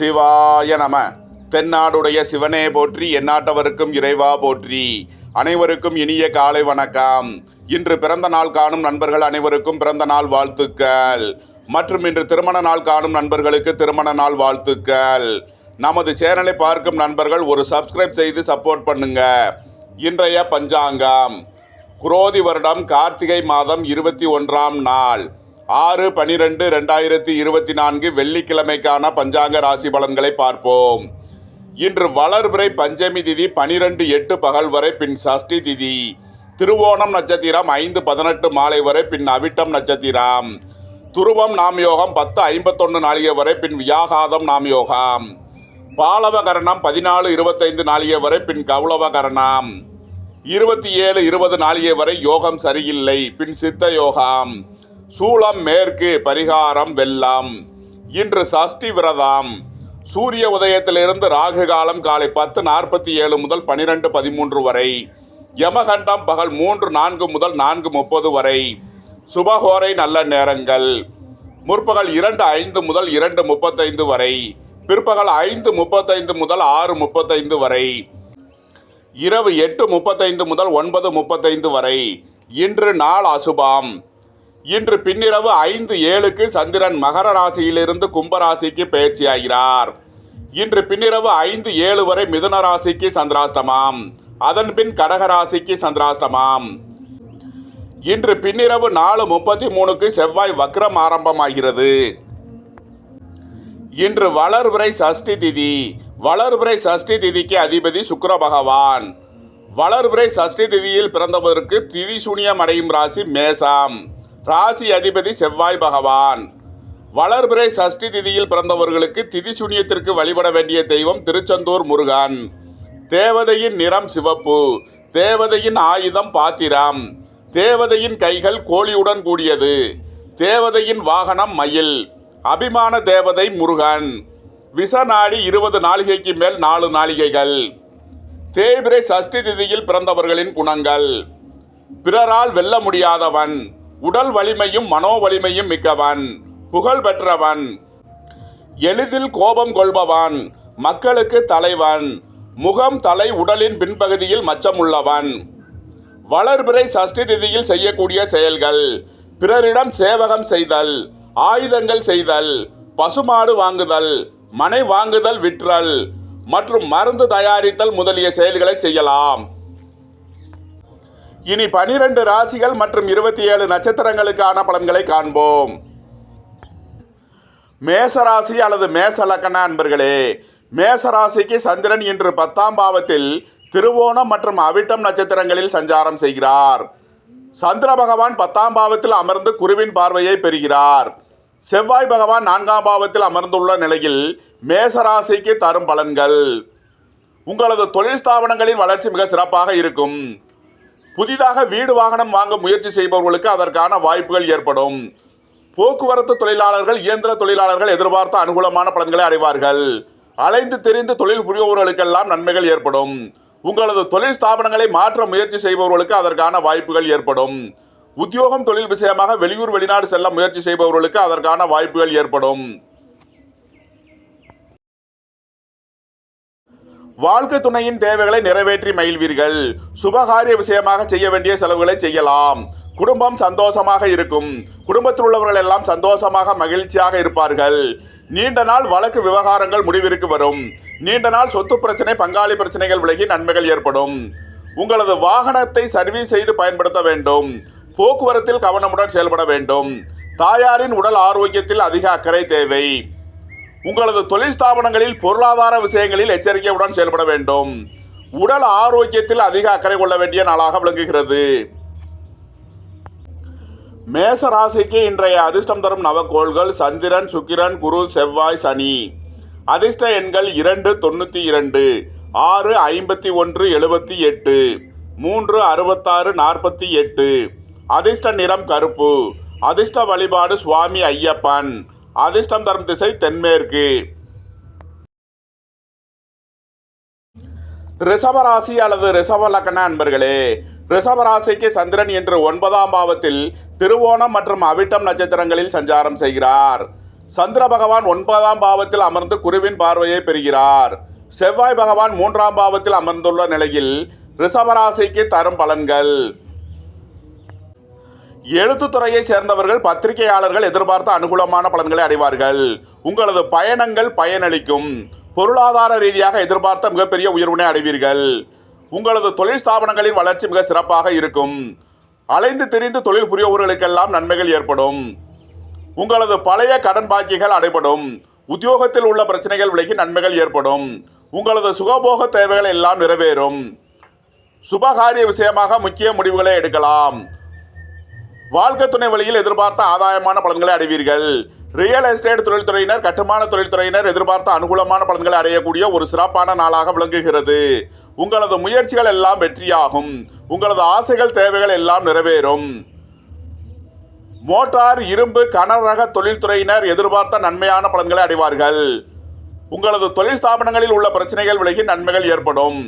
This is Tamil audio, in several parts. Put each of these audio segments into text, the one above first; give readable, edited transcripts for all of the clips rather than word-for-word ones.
சிவாய நம. தென்னாடுடைய சிவனே போற்றி, எந்நாட்டவருக்கும் இறைவா போற்றி. அனைவருக்கும் இனிய காலை வணக்கம். இன்று பிறந்த நாள் காணும் நண்பர்கள் அனைவருக்கும் பிறந்த நாள் வாழ்த்துக்கள். மற்றும் இன்று திருமண நாள் காணும் நண்பர்களுக்கு திருமண நாள் வாழ்த்துக்கள். நமது சேனலை பார்க்கும் நண்பர்கள் ஒரு சப்ஸ்கிரைப் செய்து சப்போர்ட் பண்ணுங்க. இன்றைய பஞ்சாங்கம் குரோதி வருடம் கார்த்திகை மாதம் 21ஆம் நாள் 6/12/2024 வெள்ளிக்கிழமைக்கான பஞ்சாங்க ராசி பலன்களை பார்ப்போம். இன்று வளர்பிறை பஞ்சமி திதி 12:08 பகல் வரை, பின் சஷ்டி திதி. திருவோணம் நட்சத்திரம் 5:18 மாலை வரை, பின் அவிட்டம் நட்சத்திரம். துருவம் நாம் யோகம் 10:51 நாளிகை வரை, பின் வியாகாதம் நாம் யோகம். பாலவகரணம் 14:25 நாளிகை வரை, பின் கௌளவகரணம். 27:20 நாளிகை வரை யோகம் சரியில்லை, பின் சித்த யோகம். சூலம் மேற்கு, பரிகாரம் வெள்ளம். இன்று சஷ்டி விரதம். சூரிய உதயத்திலிருந்து ராகு காலம் காலை 10:47 முதல் 12:13 வரை. யமகண்டம் பகல் 3:04 முதல் 4:30 வரை. சுபகோரை நல்ல நேரங்கள் முற்பகல் 2:05 முதல் 2:35 வரை. பிற்பகல் 5:35 முதல் 6:35 வரை. இரவு 8:35 முதல் 9:35 வரை. இன்று நாள் அசுபம். இன்று பின்னிரவு 5:07 சந்திரன் மகர ராசியிலிருந்து கும்பராசிக்கு பயிற்சியாகிறார். இன்று பின்னிரவு 5:07 வரை மிதுன ராசிக்கு சந்திராஷ்டமம். அதன் பின் கடகராசிக்கு சந்திராஷ்டமம். இன்று பின்னிரவு 4:33 செவ்வாய் வக்ரம் ஆரம்பமாகிறது. இன்று வளர்பிறை சஷ்டி திதி. வளர்பிறை சஷ்டி திதிக்கு அதிபதி சுக்கிர பகவான். வளர்பிறை சஷ்டி திதியில் பிறந்தவருக்கு திதி சூனியம் அடையும் ராசி மேசம். ராசி அதிபதி செவ்வாய் பகவான். வளர்பிறை சஷ்டி திதியில் பிறந்தவர்களுக்கு திதி சூனியத்திற்கு வழிபட வேண்டிய தெய்வம் திருச்செந்தூர் முருகன். தேவதையின் நிறம் சிவப்பு. தேவதையின் ஆயுதம் பாத்திரம். தேவதையின் கைகள் கோழியுடன் கூடியது. தேவதையின் வாகனம் மயில். அபிமான தேவதை முருகன். விசநாடி 20 நாளிகைக்கு மேல் 4 நாளிகைகள். தேய்பிறை சஷ்டி திதியில் பிறந்தவர்களின் குணங்கள்: பிறரால் வெல்ல முடியாதவன், உடல் வலிமையும் மனோ வலிமையும் மிக்கவன், புகழ் பெற்றவன், எளிதில் கோபம் கொள்பவன், மக்களுக்கு தலைவன், முகம் தலை உடலின் பின்பகுதியில் மச்சமுள்ளவன். வளர்பிறை சஷ்டி திதியில் செய்யக்கூடிய செயல்கள்: பிறரிடம் சேவகம் செய்தல், ஆயுதங்கள் செய்தல், பசுமாடு வாங்குதல், மனை வாங்குதல் விற்றல் மற்றும் மருந்து தயாரித்தல் முதலிய செயல்களை செய்யலாம். இனி 12 ராசிகள் மற்றும் 27 நட்சத்திரங்களுக்கான பலன்களை காண்போம். மேசராசி அல்லது மேச லக்ன அன்பர்களே, மேசராசிக்கு சந்திரன் இன்று 10ஆம் பாவத்தில் திருவோணம் மற்றும் அவிட்டம் நட்சத்திரங்களில் சஞ்சாரம் செய்கிறார். சந்திர பகவான் 10ஆம் பாவத்தில் அமர்ந்து குருவின் பார்வையை பெறுகிறார். செவ்வாய் பகவான் 4ஆம் பாவத்தில் அமர்ந்துள்ள நிலையில் மேசராசிக்கு தரும் பலன்கள்: உங்களது தொழில் ஸ்தாபனங்களின் வளர்ச்சி மிக சிறப்பாக இருக்கும். புதிதாக வீடு வாகனம் வாங்க முயற்சி செய்பவர்களுக்கு அதற்கான வாய்ப்புகள் ஏற்படும். போக்குவரத்து தொழிலாளர்கள், இயந்திர தொழிலாளர்கள் எதிர்பார்த்த அனுகூலமான பலன்களை அடைவார்கள். அலைந்து தெரிந்து தொழில் புரிபவர்களுக்கெல்லாம் நன்மைகள் ஏற்படும். உங்களது தொழில் ஸ்தாபனங்களை மாற்ற முயற்சி செய்பவர்களுக்கு அதற்கான வாய்ப்புகள் ஏற்படும். உத்தியோகம் தொழில் விஷயமாக வெளியூர் வெளிநாடு செல்ல முயற்சி செய்பவர்களுக்கு அதற்கான வாய்ப்புகள் ஏற்படும். வாழ்க்கை துணையின் தேவைகளை நிறைவேற்றி மகிழ்வீர்கள். சுபகாரிய விஷயமாக செய்ய வேண்டிய செலவுகளை செய்யலாம். குடும்பம் சந்தோஷமாக இருக்கும். குடும்பத்தில் உள்ளவர்கள் எல்லாம் சந்தோஷமாக மகிழ்ச்சியாக இருப்பார்கள். நீண்ட நாள் வழக்கு விவகாரங்கள் முடிவிற்கு வரும். நீண்ட நாள் சொத்து பிரச்சனை, பங்காளி பிரச்சனைகள் விலகி நன்மைகள் ஏற்படும். உங்களது வாகனத்தை சர்வீஸ் செய்து பயன்படுத்த வேண்டும். போக்குவரத்தில் கவனமுடன் செயல்பட வேண்டும். தாயாரின் உடல் ஆரோக்கியத்தில் அதிக அக்கறை தேவை. உங்களது தொழில் ஸ்தாபனங்களில் பொருளாதார விஷயங்களில் எச்சரிக்கையுடன் செயல்பட வேண்டும். உடல் ஆரோக்கியத்தில் அதிக அக்கறை கொள்ள வேண்டிய நாளாக விளங்குகிறது. மேச ராசிக்கு இன்றைய அதிர்ஷ்டம் தரும் நவக்கோள்கள்: சந்திரன், சுக்கிரன், குரு, செவ்வாய், சனி. அதிர்ஷ்ட எண்கள் 2, 92, 6, 51, 78, 3, 66, 48. அதிர்ஷ்ட நிறம் கருப்பு. அதிர்ஷ்ட வழிபாடு சுவாமி ஐயப்பன். அதிர்ஷ்டம் தரும் திசை தென்மேற்கு. ரிஷபராசி அல்லது ரிஷப லக்ன அன்பர்களே, ரிஷபராசிக்கு சந்திரன் இன்று 9ஆம் பாவத்தில் திருவோணம் மற்றும் அவிட்டம் நட்சத்திரங்களில் சஞ்சாரம் செய்கிறார். சந்திர பகவான் 9ஆம் பாவத்தில் அமர்ந்து குருவின் பார்வையை பெறுகிறார். செவ்வாய் பகவான் 3ஆம் பாவத்தில் அமர்ந்துள்ள நிலையில் ரிஷபராசிக்கு தரும் பலன்கள். எழுத்துத்துறையை சேர்ந்தவர்கள் பத்திரிகையாளர்கள் எதிர்பார்த்த அனுகூலமான பலன்களை அடைவார்கள். உங்களது பயணங்கள் பயனளிக்கும். பொருளாதார ரீதியாக எதிர்பார்த்த மிகப்பெரிய உயர்வினை அடைவீர்கள். உங்களது தொழில் ஸ்தாபனங்களின் வளர்ச்சி மிக சிறப்பாக இருக்கும். அலைந்து திரிந்து தொழில் புரியவர்களுக்கெல்லாம் நன்மைகள் ஏற்படும். உங்களது பழைய கடன் பாக்கிகள் அடைபடும். உத்தியோகத்தில் உள்ள பிரச்சனைகள் விலகி நன்மைகள் ஏற்படும். உங்களது சுகபோக தேவைகள் எல்லாம் நிறைவேறும். சுபகாரிய விஷயமாக முக்கிய முடிவுகளை எடுக்கலாம். வாழ்க்கை துணை வழியில் எதிர்பார்த்த ஆதாயமான பலன்களை அடைவீர்கள். ரியல் எஸ்டேட் தொழில்துறையினர், கட்டுமான தொழில்துறையினர் எதிர்பார்த்த அனுகூலமான பலன்களை அடையக்கூடிய ஒரு சிறப்பான நாளாக விளங்குகிறது. உங்களது முயற்சிகள் எல்லாம் வெற்றியாகும். உங்களது ஆசைகள் தேவைகள் எல்லாம் நிறைவேறும். மோட்டார், இரும்பு, கனரக தொழில்துறையினர் எதிர்பார்த்த நன்மையான பலன்களை அடைவார்கள். உங்களது தொழில் ஸ்தாபனங்களில் உள்ள பிரச்சனைகள் விலகி நன்மைகள் ஏற்படும்.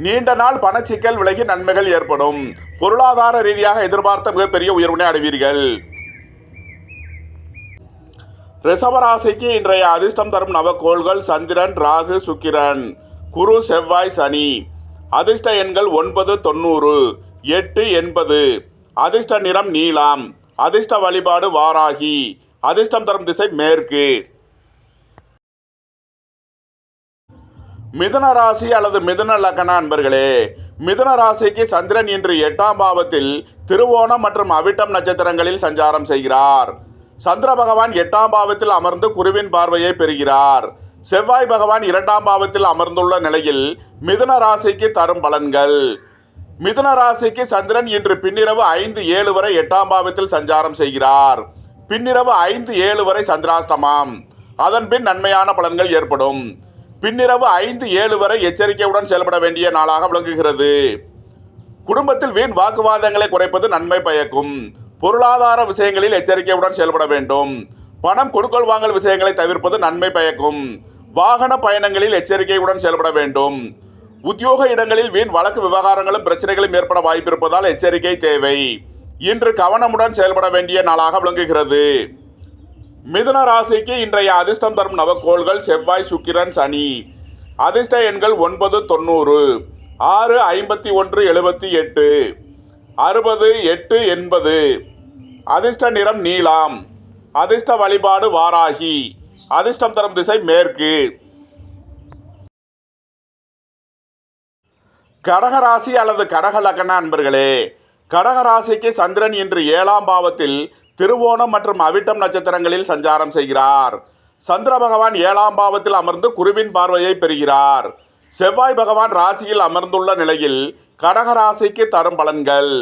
நீண்ட நாள் பணச்சிக்கல் விலகி நன்மைகள் ஏற்படும். பொருளாதார ரீதியாக எதிர்பார்த்த மிகப்பெரிய உயர்வினை அடைவீர்கள். ரிஷபராசிக்கு இன்றைய அதிர்ஷ்டம் தரும் நவக்கோள்கள் சந்திரன், ராகு, சுக்கிரன், குரு, செவ்வாய், சனி. அதிர்ஷ்ட எண்கள் 9, 90, 8, 80. அதிர்ஷ்ட நிறம் நீலம். அதிர்ஷ்ட வழிபாடு வாராகி. அதிர்ஷ்டம் தரும் திசை மேற்கு. மிதுன ராசி அல்லது மிதுன லக்ன அன்பர்களே, மிதுன ராசிக்கு சந்திரன் இன்று 8ஆம் பாவத்தில் திருவோணம் மற்றும் அவிட்டம் நட்சத்திரங்களில் சஞ்சாரம் செய்கிறார். சந்திர பகவான் 8ஆம் பாவத்தில் அமர்ந்து குருவின் பார்வையை பெறுகிறார். செவ்வாய் பகவான் 2ஆம் பாவத்தில் அமர்ந்துள்ள நிலையில் மிதுன ராசிக்கு தரும் பலன்கள். மிதுன ராசிக்கு சந்திரன் இன்று பின்னிரவு 5-7 வரை 8ஆம் பாவத்தில் சஞ்சாரம் செய்கிறார். பின்னிரவு 5-7 வரை சந்திராஷ்டமம். அதன் பின் நன்மையான பலன்கள் ஏற்படும். பின்னிரவு 5-7 வரை எச்சரிக்கையுடன் செயல்பட வேண்டிய நாளாக விளங்குகிறது. குடும்பத்தில் வீண் வாக்குவாதங்களை குறைப்பது நன்மை பயக்கும். பொருளாதார விஷயங்களில் எச்சரிக்கையுடன் செயல்பட வேண்டும். பணம் கொடுக்கல் வாங்கல் விஷயங்களை தவிர்ப்பது நன்மை பயக்கும். வாகன பயணங்களில் எச்சரிக்கையுடன் செயல்பட வேண்டும். உத்தியோக இடங்களில் வீண் வழக்கு விவகாரங்களும் பிரச்சனைகளும் ஏற்பட வாய்ப்பிருப்பதால் எச்சரிக்கை தேவை. இன்று கவனமுடன் செயல்பட வேண்டிய நாளாக விளங்குகிறது. மிதுன ராசிக்கு இன்றைய அதிர்ஷ்டம் தரும் நவக்கோள்கள் செவ்வாய், சுக்கிரன், சனி. அதிர்ஷ்ட எண்கள் 9, 90, 6, 51, 78, 60, 8, 80. அதிர்ஷ்ட நிறம் நீலம். அதிர்ஷ்ட வழிபாடு வாராகி. அதிர்ஷ்டம் தரும் திசை மேற்கு. கடகராசி அல்லது கடக லக்ன அன்பர்களே, கடகராசிக்கு சந்திரன் இன்று 7ஆம் பாவத்தில் திருவோணம் மற்றும் அவிட்டம் நட்சத்திரங்களில் சஞ்சாரம் செய்கிறார். சந்திர பகவான் 7ஆம் பாவத்தில் அமர்ந்து குருவின் பார்வையை பெறுகிறார். செவ்வாய் பகவான் ராசியில் அமர்ந்துள்ள நிலையில் கடகராசிக்கு தரும் பலன்கள்.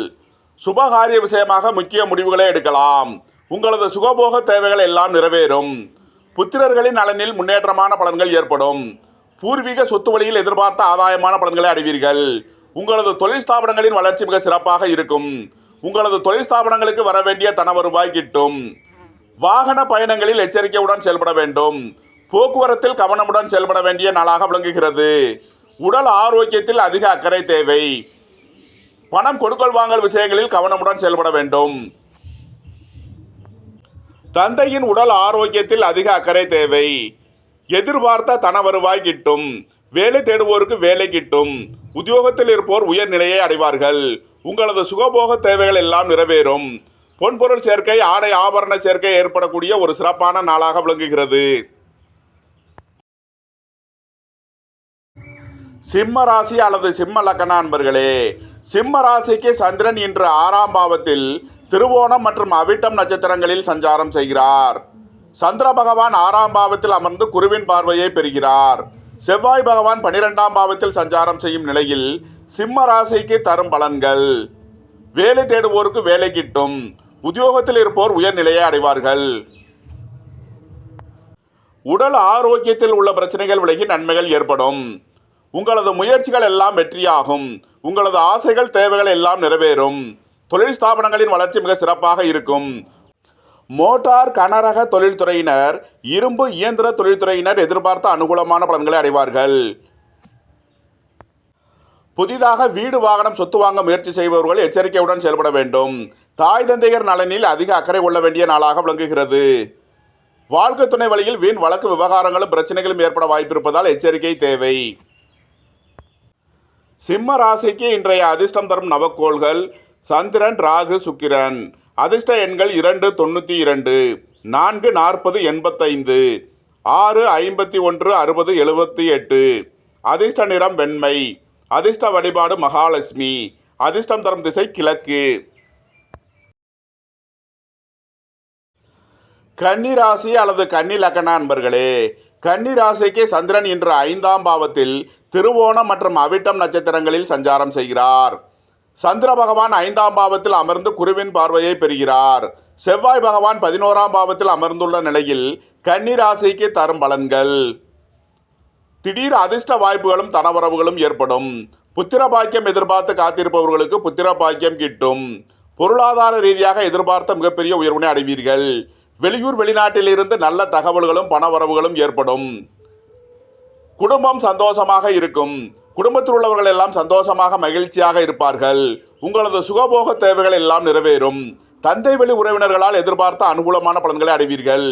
சுபகாரிய விஷயமாக முக்கிய முடிவுகளை எடுக்கலாம். உங்களது சுகபோக தேவைகள் எல்லாம் நிறைவேறும். புத்திரர்களின் நலனில் முன்னேற்றமான பலன்கள் ஏற்படும். பூர்வீக சொத்து வழியில் எதிர்பார்த்த ஆதாயமான பலன்களை அடைவீர்கள். உங்களது தொழில் ஸ்தாபனங்களின் வளர்ச்சி மிக சிறப்பாக இருக்கும். உங்களது தொழில் ஸ்தாபனங்களுக்கு வர வேண்டிய தன வருவாய் கிட்டும். வாகன பயணங்களில் எச்சரிக்கையுடன் செயல்பட வேண்டும். போக்குவரத்தில் கவனமுடன் செயல்பட வேண்டிய நாளாக விளங்குகிறது. உடல் ஆரோக்கியத்தில் அதிக அக்கறை தேவை. பணம் கொடுக்கல் வாங்கல் விஷயங்களில் கவனமுடன் செயல்பட வேண்டும். தந்தையின் உடல் ஆரோக்கியத்தில் அதிக அக்கறை தேவை. எதிர்பார்த்த தன வருவாய் கிட்டும். வேலை தேடுவோருக்கு வேலை கிட்டும். உத்தியோகத்தில் இருப்போர் உயர்நிலையை அடைவார்கள். உங்களது சுகபோக தேவைகள் எல்லாம் நிறைவேறும். பொன்பொருள் சேர்க்கை, ஆடை ஆபரண சேர்க்கை ஏற்படக்கூடிய ஒரு சிறப்பான நாளாக விளங்குகிறது. சிம்ம ராசி அல்லது சிம்ம லக்ன அன்பர்களே, சிம்ம ராசிக்கு சந்திரன் இன்று 6ஆம் பாவத்தில் திருவோணம் மற்றும் அவிட்டம் நட்சத்திரங்களில் சஞ்சாரம் செய்கிறார். சந்திர பகவான் 6ஆம் பாவத்தில் அமர்ந்து குருவின் பார்வையை பெறுகிறார். செவ்வாய் பகவான் 12ஆம் பாவத்தில் சஞ்சாரம் செய்யும் நிலையில் சிம்ம ராசிக்கு தரும் பலன்கள். வேலை தேடுவோருக்கு வேலை கிட்டும். உத்தியோகத்தில் இருப்போர் உயர்நிலையை அடைவார்கள். உடல் ஆரோக்கியத்தில் உள்ள பிரச்சனைகள் விலகி நன்மைகள் ஏற்படும். உங்களது முயற்சிகள் எல்லாம் வெற்றியாகும். உங்களது ஆசைகள் தேவைகள் எல்லாம் நிறைவேறும். தொழில் ஸ்தாபனங்களின் வளர்ச்சி மிக சிறப்பாக இருக்கும். மோட்டார், கனரக தொழில்துறையினர், இரும்பு, இயந்திர தொழில்துறையினர் எதிர்பார்த்த அனுகூலமான பலன்களை அடைவார்கள். புதிதாக வீடு, வாகனம், சொத்து வாங்க முயற்சி செய்பவர்கள் எச்சரிக்கையுடன் செயல்பட வேண்டும். தாய் தந்தையர் நலனில் அதிக அக்கறை கொள்ள வேண்டிய நாளாக விளங்குகிறது. வாழ்க்கை துணை வழியில் வீண் வழக்கு விவகாரங்களும் பிரச்சனைகளும் ஏற்பட வாய்ப்பிருப்பதால் எச்சரிக்கை தேவை. சிம்ம ராசிக்கு இன்றைய அதிர்ஷ்டம் தரும் நவக்கோள்கள் சந்திரன், ராகு, சுக்கிரன். அதிர்ஷ்ட எண்கள் 2, 92, 4, 40, 85, 6, 51, 60, 78. அதிர்ஷ்ட நிறம் வெண்மை. அதிர்ஷ்ட வழிபாடு மகாலட்சுமி. அதிர்ஷ்டம் தரும் திசை கிழக்கு. கன்னி ராசி அல்லது கன்னி லக்ன அன்பர்களே, கன்னி ராசிக்கு சந்திரன் இன்று 5ஆம் பாவத்தில் திருவோணம் மற்றும் அவிட்டம் நட்சத்திரங்களில் சஞ்சாரம் செய்கிறார். சந்திர பகவான் 5ஆம் பாவத்தில் அமர்ந்து குருவின் பார்வையை பெறுகிறார். செவ்வாய் பகவான் 11ஆம் பாவத்தில் அமர்ந்துள்ள நிலையில் கன்னி ராசிக்கு தரும் பலன்கள்: திடீர் அதிர்ஷ்ட வாய்ப்புகளும் தனவரவுகளும் ஏற்படும். புத்திர பாக்கியம் எதிர்பார்த்து காத்திருப்பவர்களுக்கு புத்திர பாக்கியம் கிட்டும். பொருளாதார ரீதியாக எதிர்பார்த்த மிகப்பெரிய உயர்வினை அடைவீர்கள். வெளியூர் வெளிநாட்டில் இருந்து நல்ல தகவல்களும் பணவரவுகளும் ஏற்படும். குடும்பம் சந்தோஷமாக இருக்கும். குடும்பத்தில் உள்ளவர்கள் எல்லாம் சந்தோஷமாக மகிழ்ச்சியாக இருப்பார்கள். உங்களது சுகபோக தேவைகள் எல்லாம் நிறைவேறும். தந்தை வழி உறவினர்களால் எதிர்பார்த்த அனுகூலமான பலன்களை அடைவீர்கள்.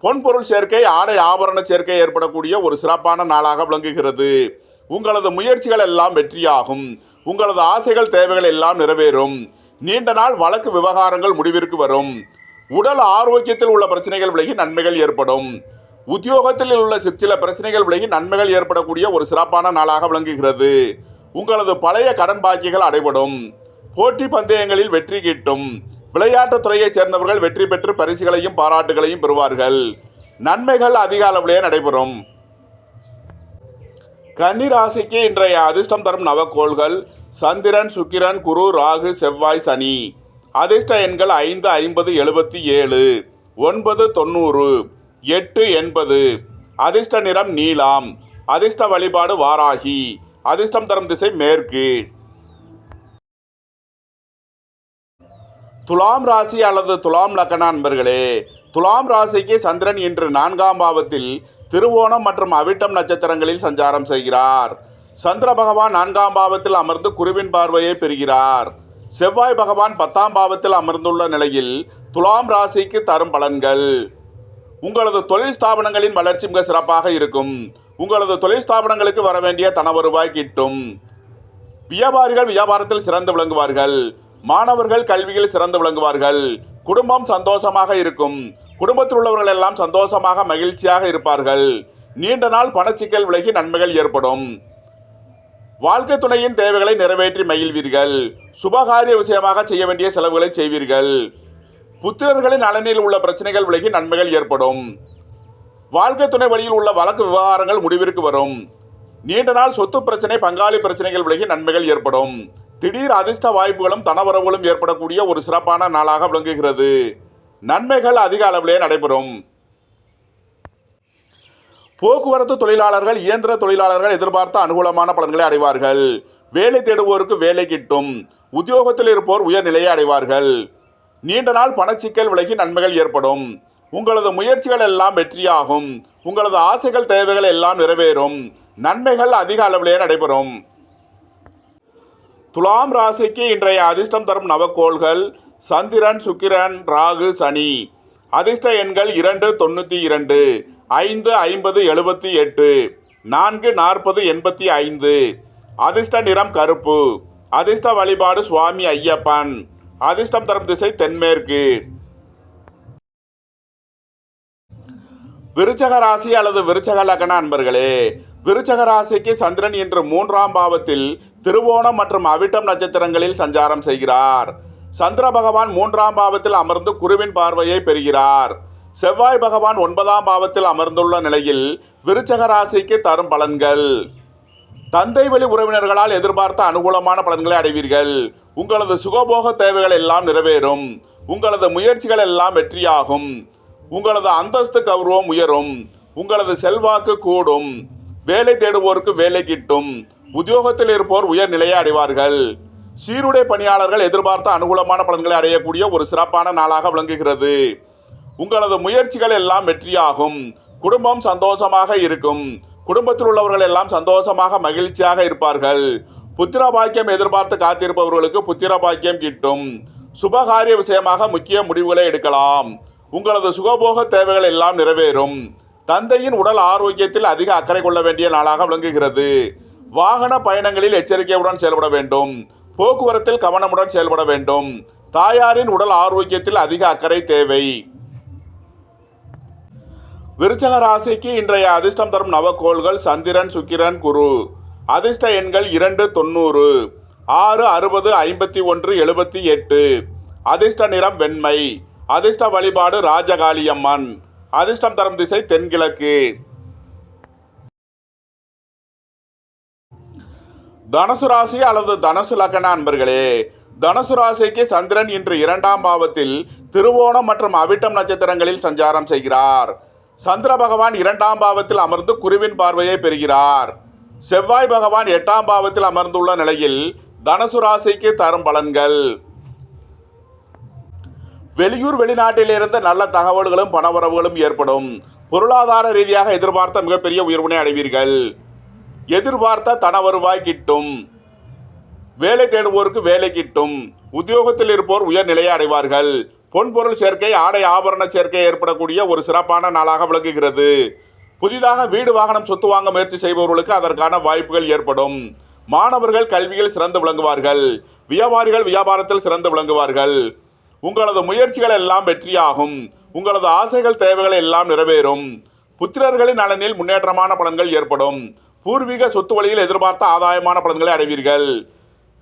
பொன்பொருள் சேர்க்கை, ஆடை ஆபரண சேர்க்கை ஏற்படக்கூடிய ஒரு சிறப்பான நாளாக விளங்குகிறது. உங்களது முயற்சிகள் எல்லாம் வெற்றியாகும். உங்களது ஆசைகள் தேவைகள் எல்லாம் நிறைவேறும். நீண்ட நாள் வழக்கு விவகாரங்கள் முடிவிற்கு வரும். உடல் ஆரோக்கியத்தில் உள்ள பிரச்சனைகள் விலகி நன்மைகள் ஏற்படும். உத்தியோகத்தில் உள்ள சில பிரச்சனைகள் விலகி நன்மைகள் ஏற்படக்கூடிய ஒரு சிறப்பான நாளாக விளங்குகிறது. உங்களது பழைய கடன் பாக்கிகள் அடைபடும். போட்டி பந்தயங்களில் வெற்றி கிட்டும். விளையாட்டுத் துறையைச் சேர்ந்தவர்கள் வெற்றி பெற்று பரிசுகளையும் பாராட்டுகளையும் பெறுவார்கள். நன்மைகள் அதிக அளவிலே நடைபெறும். கன்னி ராசிக்கு இன்றைய அதிர்ஷ்டம் தரும் நவக்கோள்கள் சந்திரன், சுக்கிரன், குரு, ராகு, செவ்வாய், சனி. அதிர்ஷ்ட எண்கள் 5, 50, 77, 9, 90, 8, 80. அதிர்ஷ்ட நிறம் நீலம். அதிர்ஷ்ட வழிபாடு வாராகி. அதிர்ஷ்டம் தரும் திசை மேற்கு. துலாம் ராசி அல்லது துலாம் லக்ன அன்பர்களே, துலாம் ராசிக்கு சந்திரன் இன்று 4ஆம் பாவத்தில் திருவோணம் மற்றும் அவிட்டம் நட்சத்திரங்களில் சஞ்சாரம் செய்கிறார். சந்திர பகவான் 4ஆம் பாவத்தில் அமர்ந்து குருவின் பார்வையை பெறுகிறார். செவ்வாய் பகவான் 10ஆம் பாவத்தில் அமர்ந்துள்ள நிலையில் துலாம் ராசிக்கு தரும் பலன்கள்: உங்களது தொழில் ஸ்தாபனங்களின் வளர்ச்சி மிக சிறப்பாக இருக்கும். உங்களது தொழில் ஸ்தாபனங்களுக்கு வர வேண்டிய தன வருவாய் கிட்டும். வியாபாரிகள் வியாபாரத்தில் சிறந்து விளங்குவார்கள். மாணவர்கள் கல்வியில் சிறந்து விளங்குவார்கள். குடும்பம் சந்தோஷமாக இருக்கும். குடும்பத்தில் உள்ளவர்கள் எல்லாம் சந்தோஷமாக மகிழ்ச்சியாக இருப்பார்கள். நீண்ட நாள் பணச்சிக்கல் விலகி நன்மைகள் ஏற்படும். வாழ்க்கை துணையின் தேவைகளை நிறைவேற்றி மகிழ்வீர்கள். சுபகாரிய விஷயமாக செய்ய வேண்டிய செலவுகளை செய்வீர்கள். புத்திரர்களின் நலனில் உள்ள பிரச்சனைகள் விலகி நன்மைகள் ஏற்படும். வாழ்க்கை துணை வழியில் உள்ள வழக்கு விவகாரங்கள் முடிவிற்கு வரும். நீண்ட நாள் சொத்து பிரச்சனை, பங்காளி பிரச்சனைகள் விலகி நன்மைகள் ஏற்படும். திடீர் அதிர்ஷ்ட வாய்ப்புகளும் தனவரவுகளும் ஏற்படக்கூடிய ஒரு சிறப்பான நாளாக விளங்குகிறது. நன்மைகள் அதிக அளவிலே நடைபெறும். போக்குவரத்து தொழிலாளர்கள், இயந்திர தொழிலாளர்கள் எதிர்பார்த்த அனுகூலமான பலன்களை அடைவார்கள். வேலை தேடுவோருக்கு வேலை கிட்டும். உத்தியோகத்தில் இருப்போர் உயர்நிலையை அடைவார்கள். நீண்ட நாள் பணச்சிக்கல் விலகி நன்மைகள் ஏற்படும். உங்களது முயற்சிகள் எல்லாம் வெற்றியாகும். உங்களது ஆசைகள் தேவைகள் எல்லாம் நிறைவேறும். நன்மைகள் அதிக அளவிலே நடைபெறும். துலாம் ராசிக்கு இன்றைய அதிர்ஷ்டம் தரும் நவக்கோள்கள் சந்திரன், சுக்கிரன், ராகு, சனி. அதிர்ஷ்ட எண்கள் 2, 92, 5, 50, 78, 4, 40, 85. அதிர்ஷ்ட நிறம் கருப்பு. அதிர்ஷ்ட வழிபாடு சுவாமி ஐயப்பன். அதிர்ஷ்டம் தரும் திசை தென்மேற்கு. விருச்சக ராசி அல்லது விருச்சக லக்ன அன்பர்களே, விருச்சக ராசிக்கு சந்திரன் இன்று 3ஆம் பாவத்தில் திருவோணம் மற்றும் அவிட்டம் நட்சத்திரங்களில் சஞ்சாரம் செய்கிறார். சந்திர பகவான் 3ஆம் பாவத்தில் அமர்ந்து குருவின் பார்வையை பெறுகிறார். செவ்வாய் பகவான் 9ஆம் பாவத்தில் அமர்ந்துள்ள நிலையில் விருச்சக ராசிக்கு தரும் பலன்கள்: தந்தை வழி உறவினர்களால் எதிர்பார்த்த அனுகூலமான பலன்களை அடைவீர்கள். உங்களது சுகபோக தேவைகள் எல்லாம் நிறைவேறும். உங்களது முயற்சிகள் எல்லாம் வெற்றியாகும். உங்களது அந்தஸ்து கௌரவம் உயரும். உங்களது செல்வாக்கு கூடும். வேலை தேடுவோருக்கு வேலை கிட்டும். உத்தியோகத்தில் இருப்போர் உயர் நிலையை அடைவார்கள். சீருடை பணியாளர்கள் எதிர்பார்த்த அனுகூலமான பலன்களை அடையக்கூடிய ஒரு சிறப்பான நாளாக விளங்குகிறது. உங்களது முயற்சிகள் எல்லாம் வெற்றியாகும். குடும்பம் சந்தோஷமாக இருக்கும். குடும்பத்தில் உள்ளவர்கள் எல்லாம் சந்தோஷமாக மகிழ்ச்சியாக இருப்பார்கள். புத்திர பாக்கியம் எதிர்பார்த்து காத்திருப்பவர்களுக்கு புத்திர பாக்கியம் கிட்டும். சுபகாரிய விஷயமாக முக்கிய முடிவுகளை எடுக்கலாம். உங்களது சுகபோக தேவைகள் எல்லாம் நிறைவேறும். தந்தையின் உடல் ஆரோக்கியத்தில் அதிக அக்கறை கொள்ள வேண்டிய நாளாக விளங்குகிறது. வாகன பயணங்களில் எச்சரிக்கையுடன் செயல்பட வேண்டும். போக்குவரத்தில் கவனமுடன் செயல்பட வேண்டும். தாயாரின் உடல் ஆரோக்கியத்தில் அதிக அக்கறை தேவை. விருச்சக ராசிக்கு இன்றைய அதிர்ஷ்டம் தரும் நவக்கோள்கள் சந்திரன், சுக்கிரன், குரு. அதிர்ஷ்ட எண்கள் 2, 90, 6, 60, 51, 78. அதிர்ஷ்ட நிறம் வெண்மை. அதிர்ஷ்ட வழிபாடு ராஜகாளியம்மன். அதிர்ஷ்டம் தரும் திசை தென்கிழக்கு. தனுசு ராசி அல்லது தனுசு லக்ன அன்பர்களே, தனுசு ராசிக்கு சந்திரன் இன்று 2ஆம் பாவத்தில் திருவோணம் மற்றும் அவிட்டம் நட்சத்திரங்களில் சஞ்சாரம் செய்கிறார். சந்திர பகவான் 2ஆம் பாவத்தில் அமர்ந்து குருவின் பார்வையை பெறுகிறார். செவ்வாய் பகவான் 8ஆம் பாவத்தில் அமர்ந்துள்ள நிலையில் தனுசு ராசிக்கு தரும் பலன்கள். வெளியூர் வெளிநாட்டிலிருந்து நல்ல தகவல்களும் பணவரவுகளும் ஏற்படும். பொருளாதார ரீதியாக எதிர்பார்த்த மிகப்பெரிய உயர்வினை அடைவீர்கள். எதிர்பார்த்த தன வருவாய் கிட்டும். வேலை தேடுவோருக்கு வேலை கிட்டும். உத்தியோகத்தில் இருப்போர் உயர்நிலையை அடைவார்கள். பொன்பொருள் சேர்க்கை, ஆடை ஆபரண சேர்க்கை ஏற்படக்கூடிய ஒரு சிறப்பான நாளாக விளங்குகிறது. புதிதாக வீடு வாகனம் சொத்து வாங்க முயற்சி செய்பவர்களுக்கு அதற்கான வாய்ப்புகள் ஏற்படும். மாணவர்கள் கல்வியில் சிறந்து விளங்குவார்கள். வியாபாரிகள் வியாபாரத்தில் சிறந்து விளங்குவார்கள். உங்களது முயற்சிகள் எல்லாம் வெற்றியாகும். உங்களது ஆசைகள் தேவைகள் எல்லாம் நிறைவேறும். புத்திரர்களின் நலனில் முன்னேற்றமான பலன்கள் ஏற்படும். பூர்வீக சொத்து வழியில் எதிர்பார்த்த ஆதாயமான பலன்களை அடைவீர்கள்.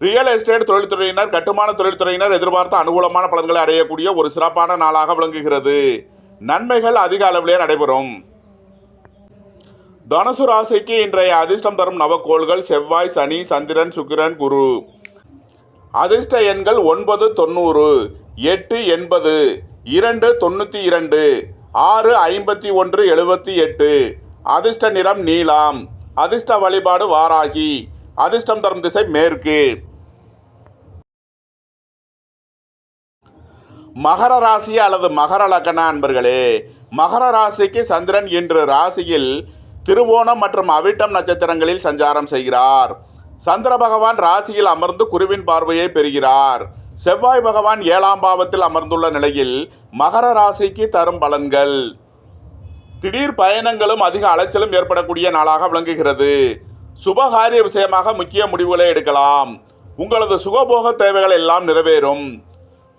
ரியல் எஸ்டேட் தொழில்துறையினர், கட்டுமான தொழில்துறையினர் எதிர்பார்த்த அனுகூலமான பலன்களை அடையக்கூடிய ஒரு சிறப்பான நாளாக விளங்குகிறது. நன்மைகள் அதிக அளவிலே நடைபெறும். தனுசு ராசிக்கு இன்றைய அதிர்ஷ்டம் தரும் நவக்கோள்கள் செவ்வாய், சனி, சந்திரன், சுக்கிரன், குரு. அதிர்ஷ்ட எண்கள் 9, 90, 8, 80, 2, 92, 6, 51, 78. அதிர்ஷ்ட நிறம் நீலம். அதிர்ஷ்ட வழிபாடு வாராகி. அதிர்ஷ்டம் தரும் திசை மேற்கு. மகர ராசி அல்லது மகர லக்ன அன்பர்களே, மகர ராசிக்கு சந்திரன் இன்று ராசியில் திருவோணம் மற்றும் அவிட்டம் நட்சத்திரங்களில் சஞ்சாரம் செய்கிறார். சந்திர பகவான் ராசியில் அமர்ந்து குருவின் பார்வையை பெறுகிறார். செவ்வாய் பகவான் 7ஆம் பாவத்தில் அமர்ந்துள்ள நிலையில் மகர ராசிக்கு தரும் பலன்கள். திடீர் பயணங்களும் அதிக அலைச்சலும் ஏற்படக்கூடிய நாளாக விளங்குகிறது. சுபகாரிய விஷயமாக முக்கிய முடிவுகளை எடுக்கலாம். உங்களது சுகபோக தேவைகள் எல்லாம் நிறைவேறும்.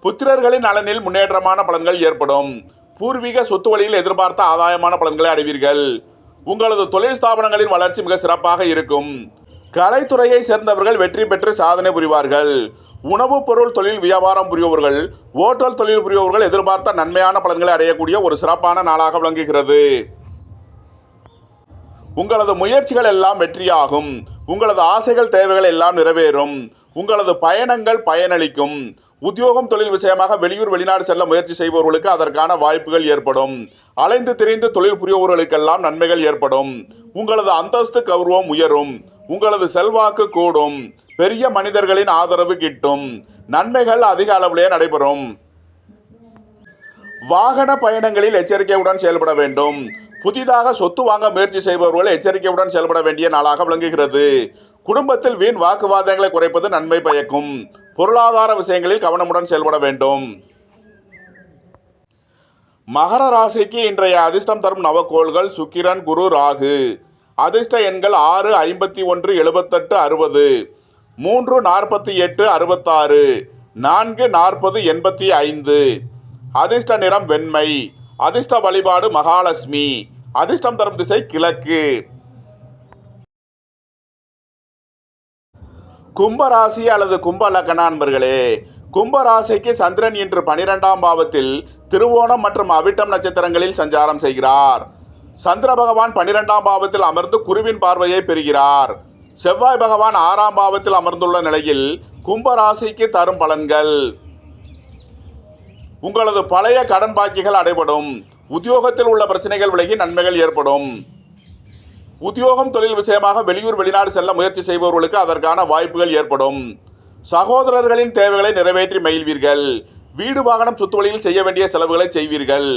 புத்திரர்களின் நலனில் முன்னேற்றமான பலன்கள் ஏற்படும். பூர்வீக சொத்து வழியில் எதிர்பார்த்த ஆதாயமான பலன்களை அடைவீர்கள். உங்களது தொழில் ஸ்தாபனங்களின் வளர்ச்சி மிக சிறப்பாக இருக்கும். கலைத்துறையை சேர்ந்தவர்கள் வெற்றி பெற்று சாதனை புரிவார்கள். உணவுப் பொருள் தொழில் வியாபாரம் புரிபவர்கள், ஓட்டல் தொழில் புரிபவர்கள் எதிர்பார்த்த நன்மையான பலன்களை அடையக்கூடிய ஒரு சிறப்பான நாளாக விளங்குகிறது. உங்களது முயற்சிகள் எல்லாம் வெற்றியாகும். உங்களது ஆசைகள் தேவைகள் எல்லாம் நிறைவேறும். உங்களது பயணங்கள் பயனளிக்கும். உத்தியோகம் தொழில் விஷயமாக வெளியூர் வெளிநாடு செல்ல முயற்சி செய்பவர்களுக்கு அதற்கான வாய்ப்புகள் ஏற்படும். அலைந்து திரிந்து தொழில் புரிபவர்களுக்கெல்லாம் நன்மைகள் ஏற்படும். உங்களது அந்தஸ்து கௌரவம் உயரும். உங்களது செல்வாக்கு கூடும். பெரிய மனிதர்களின் ஆதரவு கிட்டும். நன்மைகள் அதிக அளவிலே நடைபெறும். வாகன பயணங்களில் எச்சரிக்கையுடன் செயல்பட வேண்டும். புதிதாக சொத்து வாங்க முயற்சி செய்பவர்கள் எச்சரிக்கையுடன் செயல்பட வேண்டிய நாளாக விளங்குகிறது. குடும்பத்தில் வீண் வாக்குவாதங்களை குறைப்பது நன்மை பயக்கும். பொருளாதார விஷயங்களில் கவனமுடன் செயல்பட வேண்டும். மகர ராசிக்கு இன்றைய அதிர்ஷ்டம் தரும் நவக்கோள்கள் சுக்கிரன், குரு, ராகு. அதிர்ஷ்ட எண்கள் 6, 51, 78, 60, 3, 48, 66, 4, 40, 85. அதிர்ஷ்ட நிறம் வெண்மை. அதிர்ஷ்ட வழிபாடு மகாலட்சுமி. அதிர்ஷ்டம் தரும் திசை கிழக்கு. கும்பராசி அல்லது கும்ப லக்ன அன்பர்களே, கும்பராசிக்கு சந்திரன் இன்று 12ஆம் பாவத்தில் திருவோணம் மற்றும் அவிட்டம் நட்சத்திரங்களில் சஞ்சாரம் செய்கிறார். சந்திர பகவான் 12ஆம் பாவத்தில் அமர்ந்து குருவின் பார்வையை பெறுகிறார். செவ்வாய் பகவான் 6ஆம் பாவத்தில் அமர்ந்துள்ள நிலையில் கும்பராசிக்கு தரும் பலன்கள். உங்களது பழைய கடன் பாக்கிகள் அடைபடும். உத்தியோகத்தில் உள்ள பிரச்சனைகள் விலகி நன்மைகள் ஏற்படும். உத்தியோகம் தொழில் விஷயமாக வெளியூர் வெளிநாடு செல்ல முயற்சி செய்பவர்களுக்கு அதற்கான வாய்ப்புகள் ஏற்படும். சகோதரர்களின் தேவைகளை நிறைவேற்றி மகிழ்வீர்கள். வீடு வாகனம் சொத்து வழியில் செய்ய வேண்டிய செலவுகளை செய்வீர்கள்.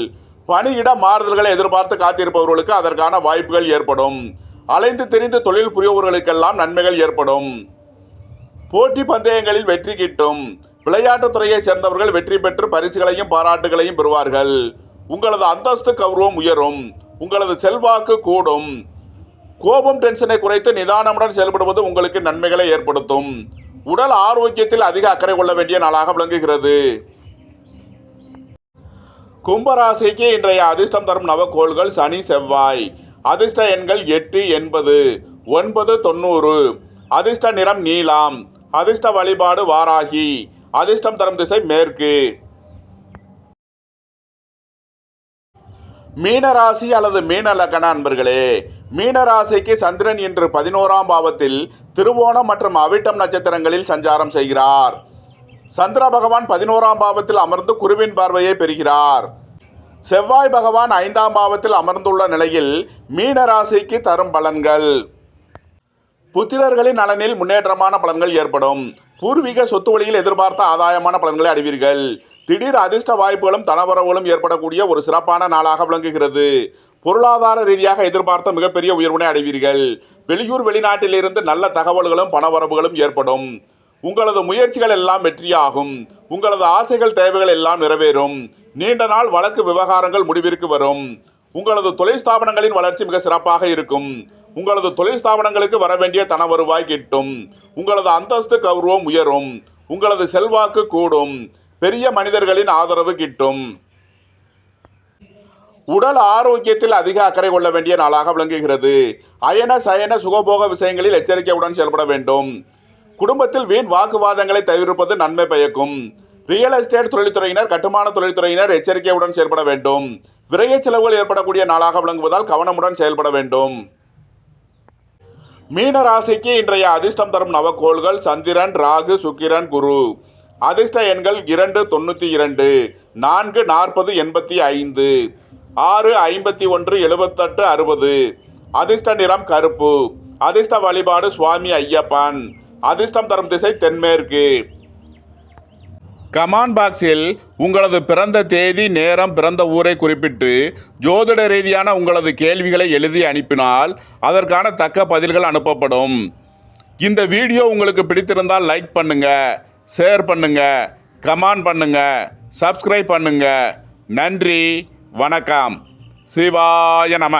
பணியிட மாறுதல்களை எதிர்பார்த்து காத்திருப்பவர்களுக்கு அதற்கான வாய்ப்புகள் ஏற்படும். அலைந்து திரிந்து தொழில் புரிபவர்களுக்கெல்லாம் நன்மைகள் ஏற்படும். போட்டி பந்தயங்களில் வெற்றி கிட்டும். விளையாட்டுத் துறையைச் சேர்ந்தவர்கள் வெற்றி பெற்று பரிசுகளையும் பாராட்டுகளையும் பெறுவார்கள். உங்களது அந்தஸ்து கௌரவம் உயரும். உங்களது செல்வாக்கு கூடும். கோபம் டென்ஷனை குறைத்து நிதானமுடன் செயல்படுவது உங்களுக்கு நன்மைகளை ஏற்படுத்தும். உடல் ஆரோக்கியத்தில் அதிக அக்கறை கொள்ள வேண்டிய நாளாக விளங்குகிறது. கும்பராசிக்கு இன்றைய அதிர்ஷ்டம் தரும் நவக்கோள்கள் சனி செவ்வாய். அதிர்ஷ்ட எண்கள் 8 80 9 90. அதிர்ஷ்ட நிறம் நீலம். அதிர்ஷ்ட வழிபாடு வாராகி. அதிர்ஷ்டம் தரும் திசை மேற்கு. மீனராசி அல்லது மீன லக்ன அன்பர்களே, மீனராசிக்கு சந்திரன் இன்று 11ஆம் பாவத்தில் திருவோணம் மற்றும் அவிட்டம் நட்சத்திரங்களில் சஞ்சாரம் செய்கிறார். சந்திர பகவான் 11ஆம் பாவத்தில் அமர்ந்து குருவின் பார்வையை பெறுகிறார். செவ்வாய் பகவான் 5ஆம் பாவத்தில் அமர்ந்துள்ள நிலையில் மீனராசிக்கு தரும் பலன்கள்: புத்திரர்களின் நலனில் முன்னேற்றமான பலன்கள் ஏற்படும். பூர்வீக சொத்து வழியில் எதிர்பார்த்த ஆதாயமான பலன்களை அடைவீர்கள். திடீர் அதிர்ஷ்ட வாய்ப்புகளும் தனவரவுகளும் ஏற்படக்கூடிய ஒரு சிறப்பான நாளாக விளங்குகிறது. பொருளாதார ரீதியாக எதிர்பார்த்த மிகப்பெரிய உயர்வினை அடைவீர்கள். வெளியூர் வெளிநாட்டிலிருந்து நல்ல தகவல்களும் பணவரவுகளும் ஏற்படும். உங்களது முயற்சிகள் எல்லாம் வெற்றியாகும். உங்களது ஆசைகள் தேவைகள் எல்லாம் நிறைவேறும். நீண்ட நாள் வழக்கு விவகாரங்கள் முடிவிற்கு வரும். உங்களது தொழில் ஸ்தாபனங்களின் வளர்ச்சி மிக சிறப்பாக இருக்கும். உங்களது தொழில் ஸ்தாபனங்களுக்கு வர வேண்டிய தன வருவாய் கிட்டும். உங்களது அந்தஸ்து கௌரவம் உயரும். உங்களது செல்வாக்கு கூடும். பெரிய மனிதர்களின் ஆதரவு கிட்டும். உடல் ஆரோக்கியத்தில் அதிக அக்கறை கொள்ள வேண்டிய நாளாக விளங்குகிறது. அயன சயன சுகபோக விஷயங்களில் எச்சரிக்கையுடன் செயல்பட வேண்டும். குடும்பத்தில் வீண் வாக்குவாதங்களை தவிர்ப்பது நன்மை பயக்கும். ரியல் எஸ்டேட் தொழில்துறையினர், கட்டுமான தொழில்துறையினர் எச்சரிக்கையுடன் செயல்பட வேண்டும். விரைய செலவுகள் ஏற்படக்கூடிய நாளாக விளங்குவதால் கவனமுடன் செயல்பட வேண்டும். மீன ராசிக்கு இன்றைய அதிர்ஷ்டம் தரும் நவக்கோள்கள் சந்திரன், ராகு, சுக்கிரன், குரு. அதிர்ஷ்ட எண்கள் 2 92 4 40 85 6 51 78 60. அதிர்ஷ்ட நிறம் கருப்பு. அதிர்ஷ்ட வழிபாடு சுவாமி ஐயப்பன். அதிர்ஷ்டம் தரும் திசை தென்மேற்கு. கமெண்ட் பாக்ஸில் உங்களது பிறந்த தேதி, நேரம், பிறந்த ஊரை குறிப்பிட்டு ஜோதிட ரீதியான உங்களது கேள்விகளை எழுதி அனுப்பினால் அதற்கான தக்க பதில்கள் அனுப்பப்படும். இந்த வீடியோ உங்களுக்கு பிடித்திருந்தால் லைக் பண்ணுங்க, ஷேர் பண்ணுங்க, கமெண்ட் பண்ணுங்க, சப்ஸ்கிரைப் பண்ணுங்க. நன்றி, வணக்கம். சிவாய நம.